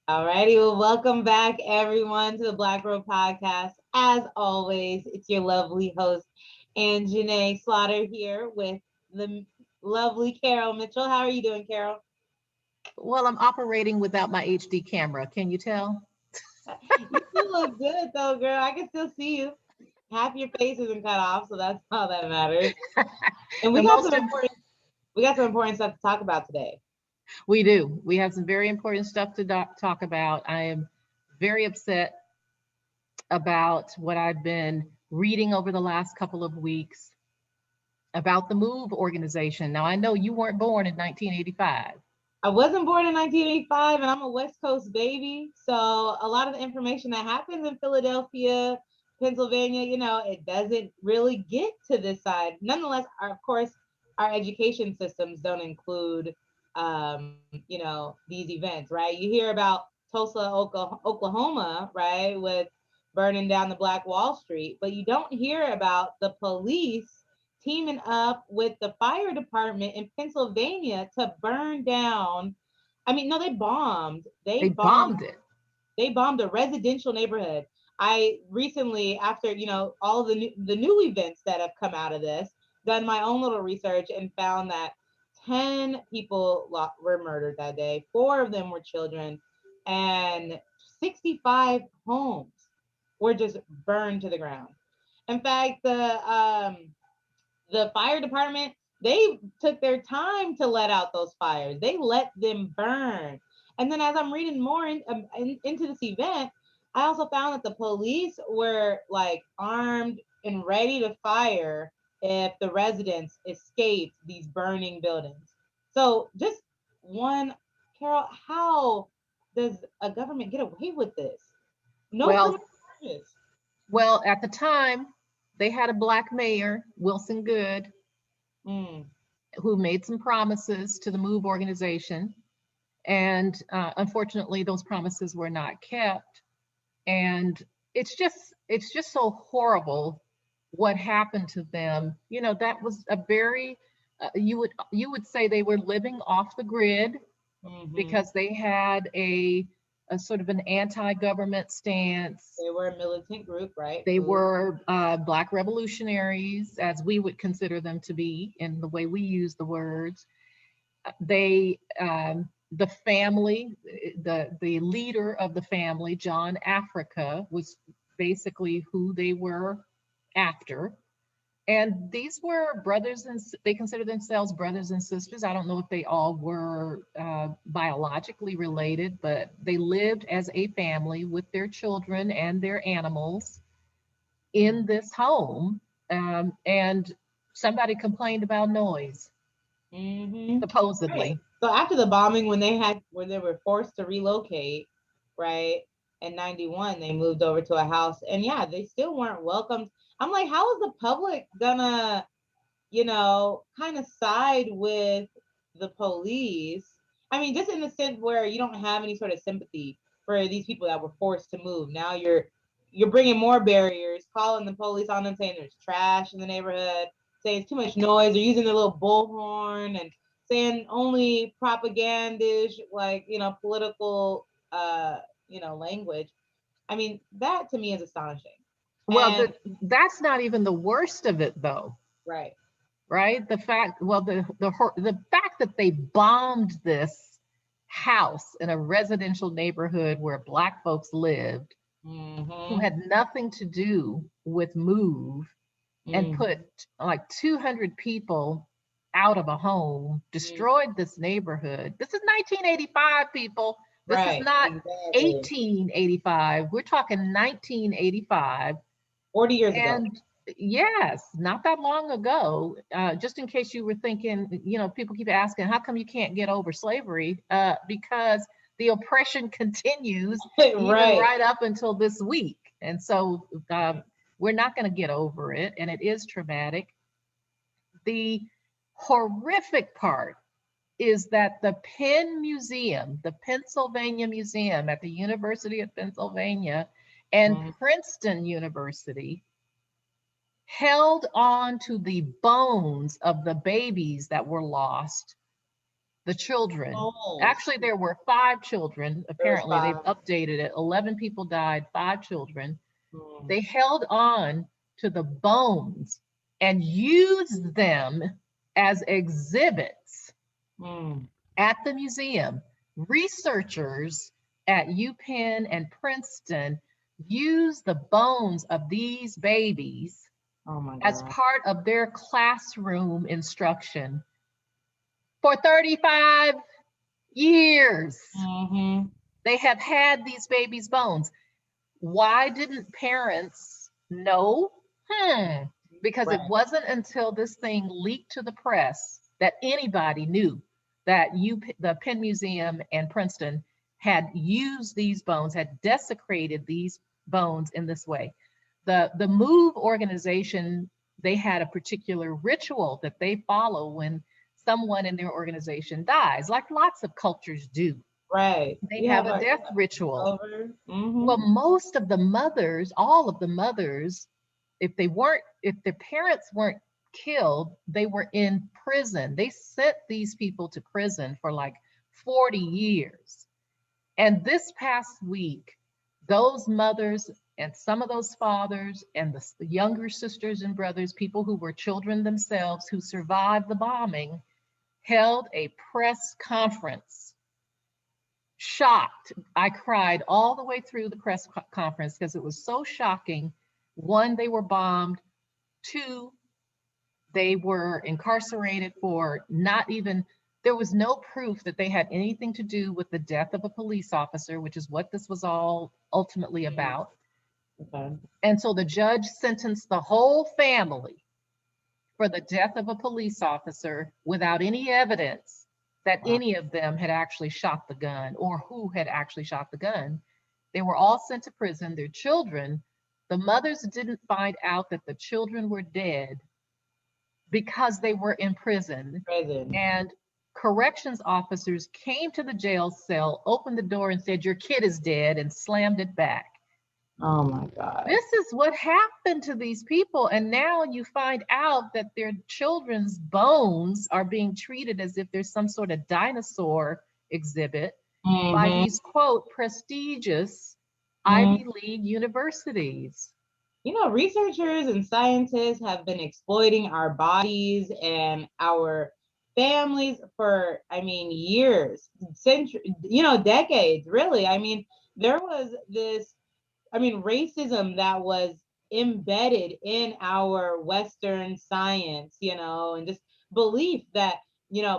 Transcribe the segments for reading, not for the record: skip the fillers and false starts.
All righty. Well, welcome back, everyone, to the Black Robe Podcast. As always, it's your lovely host, Anzhane Slaughter, here with the lovely Carol Mitchell. How are you doing, Carol? Well, I'm operating without my HD camera. Can you tell? You still look good, though, girl. I can still see you. Half your face isn't cut off, so that's all that matters. And The we got most some important stuff to talk about today. we do. We have some very important stuff to talk about. I am very upset about what I've been reading over the last couple of weeks about the Move organization. Now, I know you weren't born in 1985. I wasn't born in 1985 and I'm a West Coast baby. So a lot of the information that happens in Philadelphia, Pennsylvania, it doesn't really get to this side. Nonetheless, of course, our education systems don't include, these events, right? You hear about Tulsa, Oklahoma, right, with burning down the Black Wall Street, but you don't hear about the police teaming up with the fire department in Pennsylvania to burn down. I mean, no, they bombed. They bombed it. They bombed a residential neighborhood. I recently, after all the new events that have come out of this, done my own little research and found that 10 people were murdered that day. Four of them were children, and 65 homes were just burned to the ground. In fact, the fire department, they took their time to let out those fires. They let them burn. And then as I'm reading more into this event, I also found that the police were like armed and ready to fire if the residents escaped these burning buildings. So just one, Carol, how does a government get away with this? No Well, criminal charges. well, at the time, they had a black mayor, Wilson Good, Mm, who made some promises to the Move organization. And unfortunately, those promises were not kept. And it's just so horrible what happened to them. That was a very you would say they were living off the grid hmm. because they had a sort of an anti-government stance. They were a militant group, right? They Move. were Black revolutionaries, as we would consider them to be in the way we use the words. They the family, the leader of the family, John Africa, was basically who they were after. And these were brothers, and they consider themselves brothers and sisters. I don't know if they all were biologically related, but they lived as a family with their children and their animals in this home. And somebody complained about noise, Mm-hmm. Right. supposedly. So after the bombing, when they were forced to relocate, right, in '91, they moved over to a house, and yeah, they still weren't welcomed. I'm like, how is the public gonna, kind of side with the police? I mean, just in the sense where you don't have any sort of sympathy for these people that were forced to move. Now you're bringing more barriers, calling the police on them, saying there's trash in the neighborhood, saying it's too much noise. They're using their little bullhorn and saying only propagandish, like political, language. I mean, that to me is astonishing. Well, And that's not even the worst of it, though, right. right? The fact that they bombed this house in a residential neighborhood where Black folks lived, who Mm-hmm. had nothing to do with Move, and put Mm-hmm. like 200 people out of a home, destroyed this neighborhood. This is 1985, people. This is Right, not exactly. 1885. We're talking 1985. 40 years ago. And yes, not that long ago. Just in case you were thinking, people keep asking, how come you can't get over slavery? Because the oppression continues even Right. right up until this week. And so we're not going to get over it. And it is traumatic. The horrific part is that the Penn Museum, the Pennsylvania Museum at the University of Pennsylvania, and Mm-hmm. Princeton University held on to the bones of the babies that were lost the children. Oh, Actually, there were 5 children. there's Apparently, they've 5. updated it. 11 people died, 5 children. Mm, They held on to the bones and used them as exhibits mm. at the museum. Researchers at UPenn and Princeton used the bones of these babies Oh my as God. part of their classroom instruction for 35 years. Mm-hmm. They have had these babies' bones. Why didn't parents know? Because it Right. wasn't until this thing leaked to the press that anybody knew that the Penn Museum and Princeton had used these bones, had desecrated these bones in this way. The Move organization, they had a particular ritual that they follow when someone in their organization dies, like lots of cultures do. Right. They You have have a a death ritual. over. Mm-hmm. Well, most of the mothers, all of the mothers, if their parents weren't killed, they were in prison. They sent these people to prison for like 40 years. And this past week, those mothers and some of those fathers and the younger sisters and brothers, people who were children themselves who survived the bombing, held a press conference. Shocked. I cried all the way through the press conference because it was so shocking. One, they were bombed. Two, they were incarcerated for not even, there was no proof that they had anything to do with the death of a police officer, which is what this was all ultimately about. Okay. And so the judge sentenced the whole family for the death of a police officer without any evidence that Wow. any of them had actually shot the gun or who had actually shot the gun. They were all sent to prison. Their children, the mothers didn't find out that the children were dead because they were in prison. Prison. And corrections officers came to the jail cell, opened the door, and said, "Your kid is dead," and slammed it back. Oh my God. This is what happened to these people. And now you find out that their children's bones are being treated as if there's some sort of dinosaur exhibit by Mm-hmm. these, quote, prestigious Ivy League universities. You know, researchers and scientists have been exploiting our bodies and our families for, I mean, years, centuries, decades, really. I mean, there was this, I mean, racism that was embedded in our Western science, and just belief that,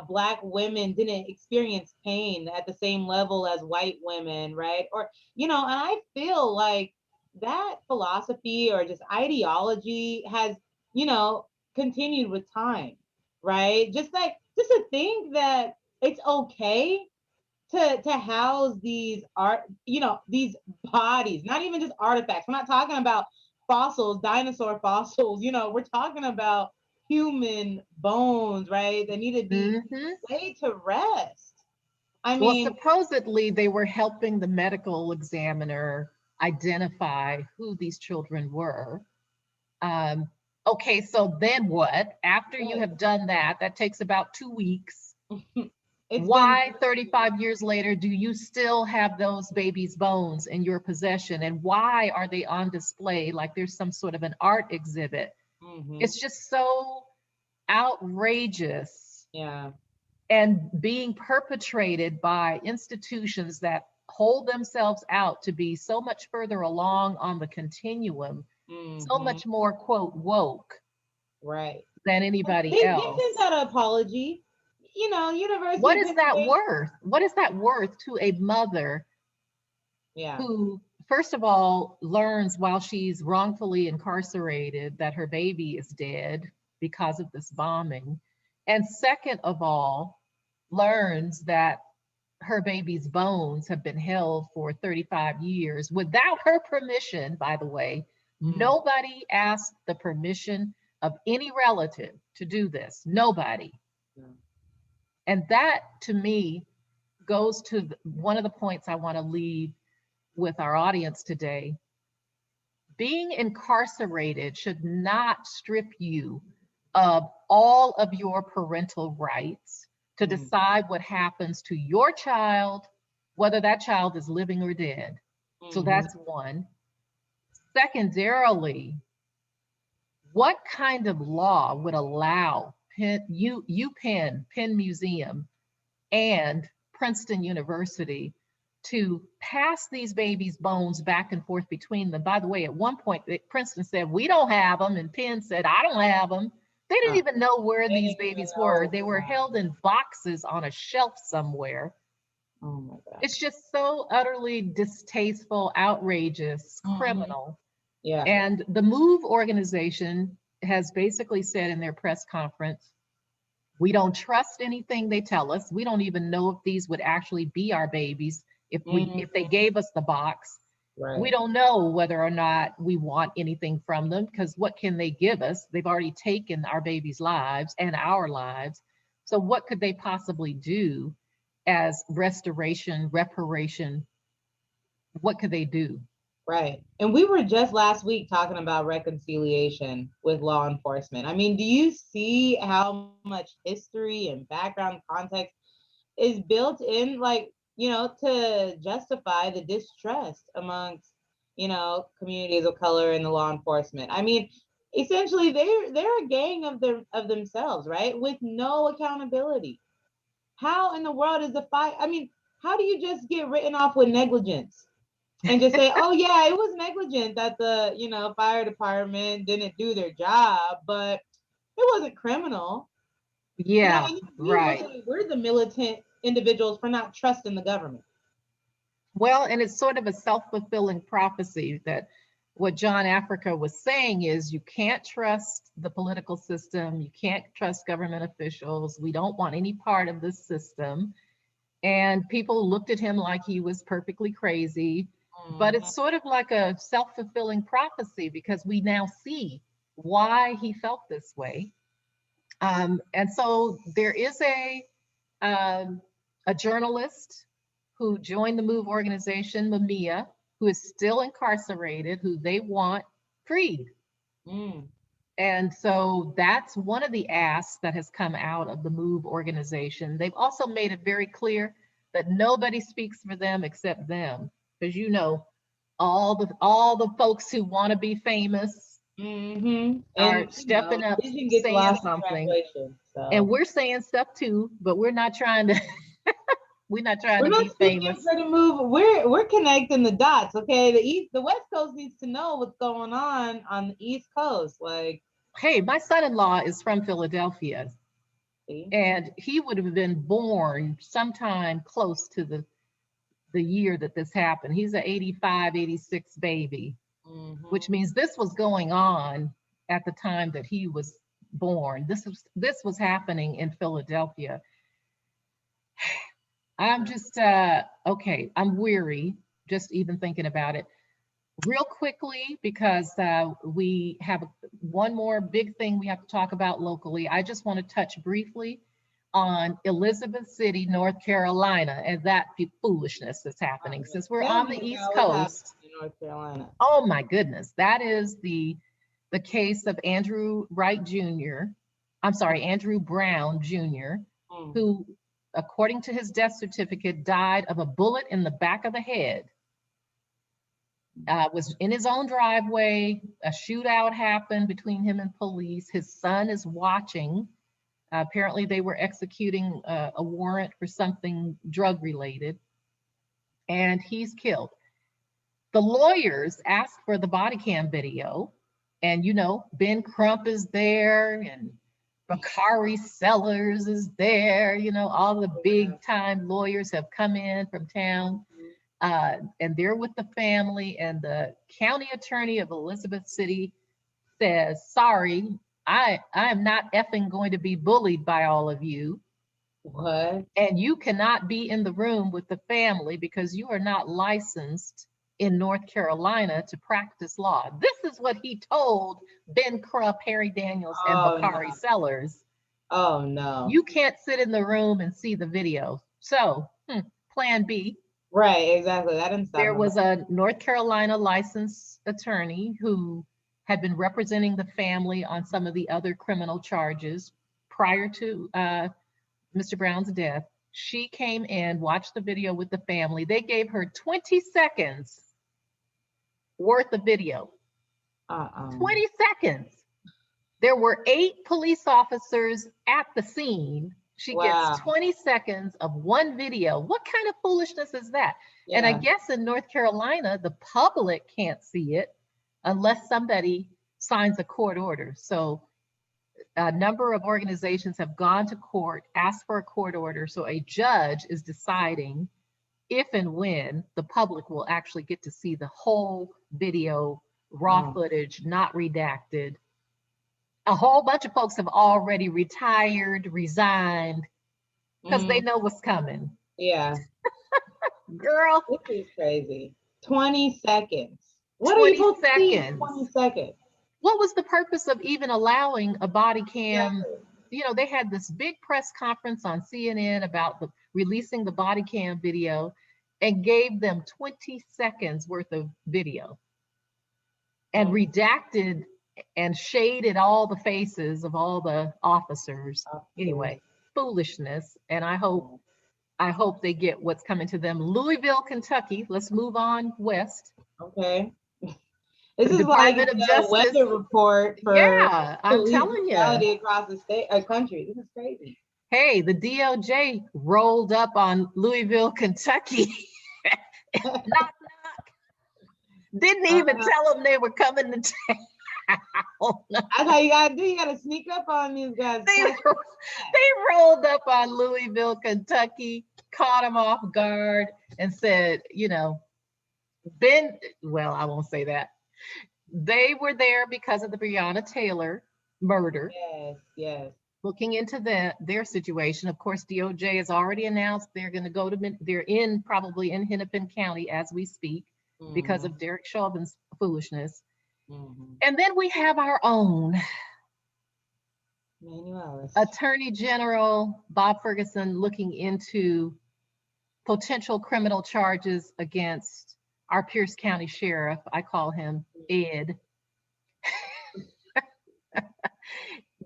Black women didn't experience pain at the same level as white women, right? Or, and I feel like that philosophy or just ideology has, you know, continued with time, right? Just to think that it's okay to house these these bodies, not even just artifacts. We're not talking about fossils, dinosaur fossils, we're talking about human bones, right? That need to be Mhm. laid to rest. I Well, mean, supposedly they were helping the medical examiner identify who these children were. Um, okay, so then what? After you have done that, that takes about 2 weeks. it's been Why 35 years later do you still have those babies' bones in your possession? And why are they on display like there's some sort of an art exhibit? mhm, It's just so outrageous yeah, and being perpetrated by institutions that hold themselves out to be so much further along on the continuum, so mhm, much more, quote, woke right. than anybody They sent else. out an apology. University What of is that Pennsylvania. worth? What is that worth to a mother Yeah. who, first of all, learns while she's wrongfully incarcerated that her baby is dead because of this bombing? And second of all, learns that her baby's bones have been held for 35 years without her permission, by the way. Mm, Nobody asked the permission of any relative to do this. Nobody. yeah. And that to me goes to one of the points I want to leave with our audience today. Being incarcerated should not strip you of all of your parental rights, to decide what happens to your child, whether that child is living or dead. So that's one. Secondarily, what kind of law would allow Penn Museum and Princeton University to pass these babies' bones back and forth between them? By the way, at one point, Princeton said, we don't have them, and Penn said, I don't have them. They didn't even know where these babies were. They were held in boxes on a shelf somewhere. Oh my God. It's just so utterly distasteful, outrageous, criminal. Yeah. And the MOVE organization has basically said in their press conference, we don't trust anything they tell us. We don't even know if these would actually be our babies if they gave us the box. Right. We don't know whether or not we want anything from them, because what can they give us? They've already taken our babies' lives and our lives. So what could they possibly do as restoration, reparation? What could they do? Right. And we were just last week talking about reconciliation with law enforcement. I mean, do you see how much history and background context is built in, like, you know, to justify the distrust amongst, you know, communities of color in the law enforcement? I mean, essentially they're a gang of themselves, right? With no accountability. How in the world is the fight? I mean, how do you just get written off with negligence and just say, oh yeah, it was negligent that the, you know, fire department didn't do their job, but it wasn't criminal. Yeah, you know, right. We're the militant individuals for not trusting the government. Well, and it's sort of a self-fulfilling prophecy that what John Africa was saying is you can't trust the political system, you can't trust government officials, we don't want any part of this system. And people looked at him like he was perfectly crazy. But it's sort of like a self-fulfilling prophecy because we now see why he felt this way. And so there is a journalist who joined the MOVE organization, Mamiya, who is still incarcerated, who they want freed. And so that's one of the asks that has come out of the MOVE organization. They've also made it very clear that nobody speaks for them except them, because you know, all the folks who want to be famous are stepping up, saying something, so. And we're saying stuff too, but we're not trying to. We're not trying to be famous. For the move. We're connecting the dots. Okay, the West Coast needs to know what's going on the East Coast. Like, hey, my son-in-law is from Philadelphia, and he would have been born sometime close to the year that this happened. He's an 85, 86 baby, which means this was going on at the time that he was born. This was happening in Philadelphia. I'm just okay. I'm weary just even thinking about it. Real quickly, because we have one more big thing we have to talk about locally. I just want to touch briefly on Elizabeth City, North Carolina, and that foolishness that's happening. Since we're on the East Coast, North Carolina. Oh my goodness, that is the case of Andrew Brown Jr., who, according to his death certificate, died of a bullet in the back of the head. Was in his own driveway. A shootout happened between him and police. His son is watching. Apparently, they were executing a warrant for something drug related, and he's killed. The lawyers asked for the body cam video, and you know, Ben Crump is there, and Bakari Sellers is there. You know, all the big time lawyers have come in from town. And they're with the family, and the county attorney of Elizabeth City says, sorry, I am not effing going to be bullied by all of you. What? And you cannot be in the room with the family because you are not licensed in North Carolina to practice law. This is what he told Ben Crump, Harry Daniels, and Bakari Sellers. Oh no. You can't sit in the room and see the video. So, plan B. Right, exactly. That didn't stop. There was a North Carolina licensed attorney who had been representing the family on some of the other criminal charges prior to Mr. Brown's death, she came in, watched the video with the family. They gave her 20 seconds worth of video. 20 seconds. There were 8 police officers at the scene. She Wow. gets 20 seconds of one video. What kind of foolishness is that? Yeah. And I guess in North Carolina, the public can't see it unless somebody signs a court order. So a number of organizations have gone to court, asked for a court order. So a judge is deciding if and when the public will actually get to see the whole video, raw footage, not redacted. A whole bunch of folks have already retired, resigned, because they know what's coming. Yeah. Girl. This is crazy. 20 seconds. What are you supposed to see in 20 seconds? What was the purpose of even allowing a body cam? You know, they had this big press conference on CNN about releasing the body cam video and gave them 20 seconds worth of video and redacted and shaded all the faces of all the officers. Anyway, foolishness. And I hope they get what's coming to them. Louisville, Kentucky. Let's move on west. Okay. This is Department like of the Justice weather report for I'm telling you, across the state country. This is crazy. Hey, the DOJ rolled up on Louisville, Kentucky. Knock, knock. Didn't even tell them they were coming to town. That's how you gotta do. You gotta sneak up on these guys. They rolled up on Louisville, Kentucky, caught them off guard, and said, you know, well, I won't say that. They were there because of the Breonna Taylor murder. Yes. Looking into their situation. Of course, DOJ has already announced they're going to go to, they're probably in Hennepin County as we speak because of Derek Chauvin's foolishness. And then we have our own Attorney General Bob Ferguson looking into potential criminal charges against our Pierce County Sheriff. I call him Ed.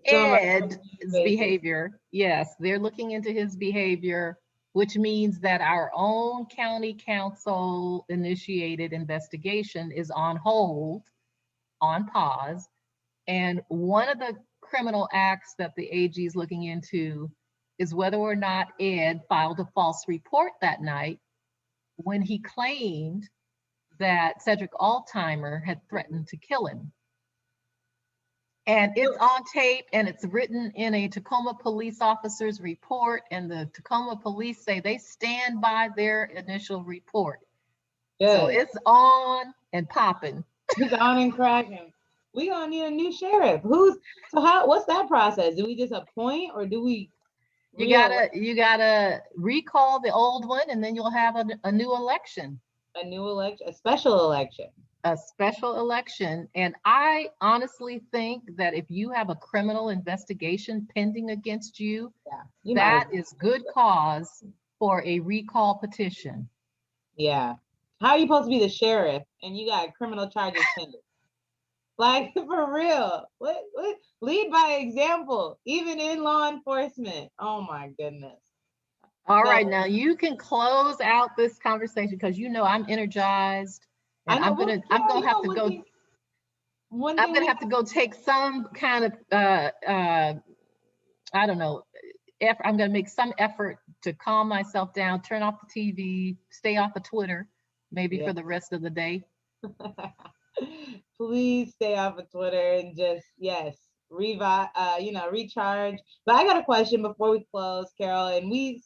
Ed's behavior. Yes, they're looking into his behavior, which means that our own county council initiated investigation is on hold, on pause. And one of the criminal acts that the AG is looking into is whether or not Ed filed a false report that night when he claimed that Cedric Altimer had threatened to kill him. And it's on tape and it's written in a Tacoma police officer's report, and the Tacoma police say they stand by their initial report. So it's on and popping. It's on and cracking. We gonna need a new sheriff. What's that process? Do we just appoint, or do we? You gotta recall the old one, and then you'll have a new election. A special election. A special election. And I honestly think that if you have a criminal investigation pending against you, that is good cause for a recall petition. Yeah. How are you supposed to be the sheriff and you got criminal charges pending? Like, for real. What? Lead by example, even in law enforcement. Oh my goodness. All right, now you can close out this conversation because you know I'm energized. And I'm gonna have to go take some kind of I don't know. I'm gonna make some effort to calm myself down, turn off the TV, stay off of Twitter, maybe for the rest of the day. Please stay off of Twitter and just recharge. But I got a question before we close, Carol. And we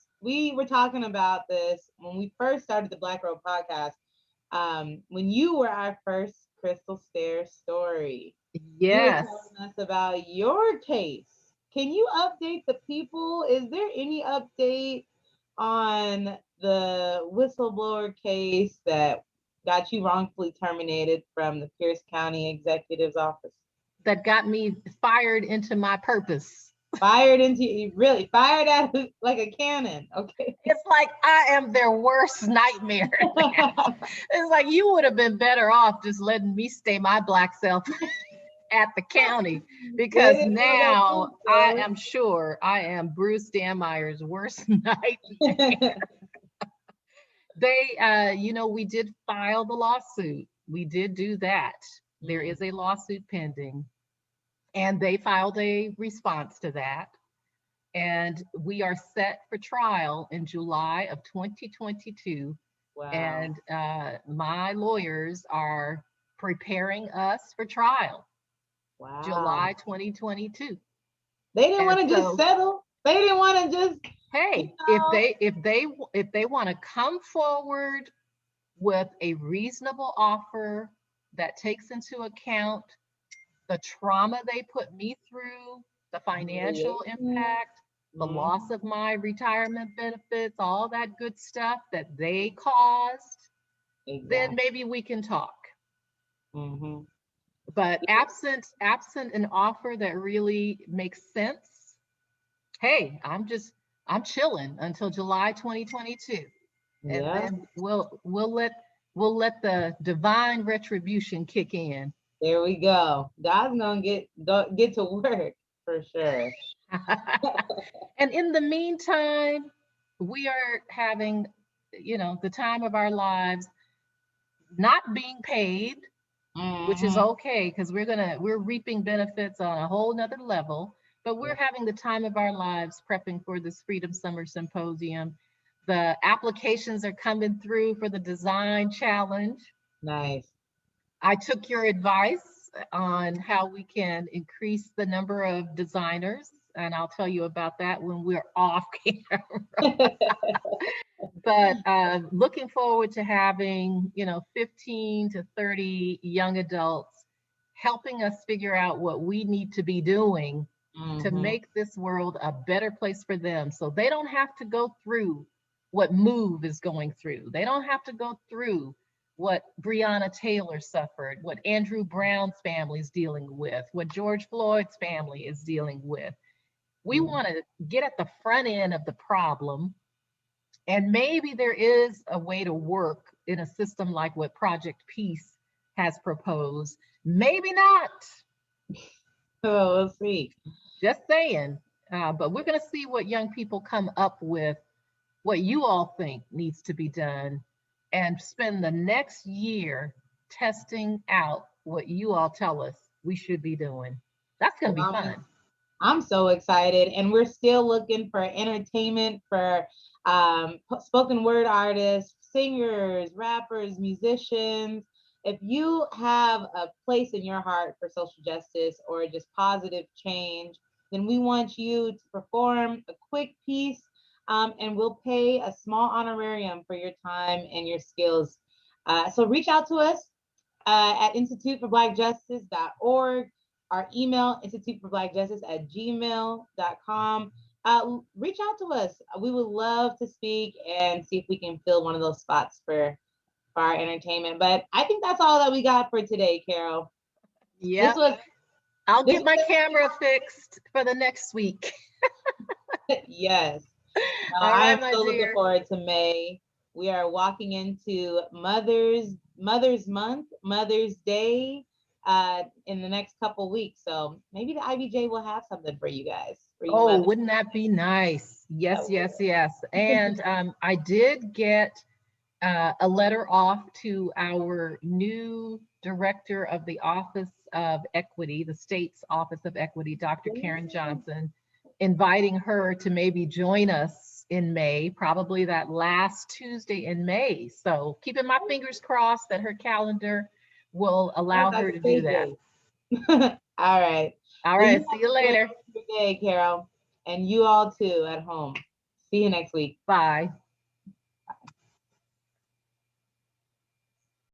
were talking about this when we first started the Black Robe podcast. When you were our first Crystal Stair story. Yes. You were telling us about your case. Can you update the people? Is there any update on the whistleblower case that got you wrongfully terminated from the Pierce County Executive's office? That got me fired into my purpose. Fired at like a cannon. Okay. It's like I am their worst nightmare. It's like you would have been better off just letting me stay my black self at the county, They because didn't know now I about am sure I am Bruce Stanmeyer's worst nightmare. this. They, we did file the lawsuit. We did do that. There is a lawsuit pending, and they filed a response to that. And we are set for trial in July of 2022. Wow. And my lawyers are preparing us for trial, Wow. July 2022. They didn't And want to just so, settle. They didn't want to just, you hey, know. if they want to come forward with a reasonable offer that takes into account the trauma they put me through, the financial Humiliation. impact, the loss Mhm. of my retirement benefits, all that good stuff that they caused, then Exactly. maybe we can talk. Hmm. But absent an offer that really makes sense, hey, I'm chilling until July 2022. And Yeah. then we'll let the divine retribution kick in. There we go. God's gonna get to work for sure. And in the meantime, we are having, the time of our lives, not being paid, which is Hmm. okay because we're reaping benefits on a whole nother level. But we're Yeah. having the time of our lives prepping for this Freedom Summer Symposium. The applications are coming through for the design challenge. Nice. I took your advice on how we can increase the number of designers, and I'll tell you about that when we're off camera. But looking forward to having, 15 to 30 young adults helping us figure out what we need to be doing to Hmm. make this world a better place for them, so they don't have to go through what Move is going through. They don't have to go through what Breonna Taylor suffered, what Andrew Brown's family is dealing with, what George Floyd's family is dealing with. We want to get at the front end of the problem, and maybe there is a way to work in a system like what Project Peace has proposed. Maybe not, Oh, we'll see. just saying. But we're going to see what young people come up with, what you all think needs to be done, and spend the next year testing out what you all tell us we should be doing. That's going to be Well, fun. I'm so excited, and we're still looking for entertainment for spoken word artists, singers, rappers, musicians. If you have a place in your heart for social justice or just positive change, then we want you to perform a quick piece, and we'll pay a small honorarium for your time and your skills. So reach out to us at instituteforblackjustice.org. Our email, instituteforblackjustice@gmail.com. Reach out to us. We would love to speak and see if we can fill one of those spots for our entertainment. But I think that's all that we got for today, Carol. This Yep. was I'll this get my was camera fixed for the next week. yes. No, All I right, am my so looking dear. forward to May. We are walking into Mother's Month, Mother's Day, in the next couple weeks. So maybe the IBJ will have something for you guys, for you Oh, mothers. wouldn't that be nice? That Yes, would. yes, yes. And I did get a letter off to our new director of the Office of Equity, the state's Office of Equity, Dr. Karen Johnson, inviting her to maybe join us in May, probably that last Tuesday in May. So keeping my fingers crossed that her calendar will Oh, allow her that's to do that. crazy. All right. All Well, you right, have see you a great later. rest of your day, Carol, and you all too at home. See you next week. Bye.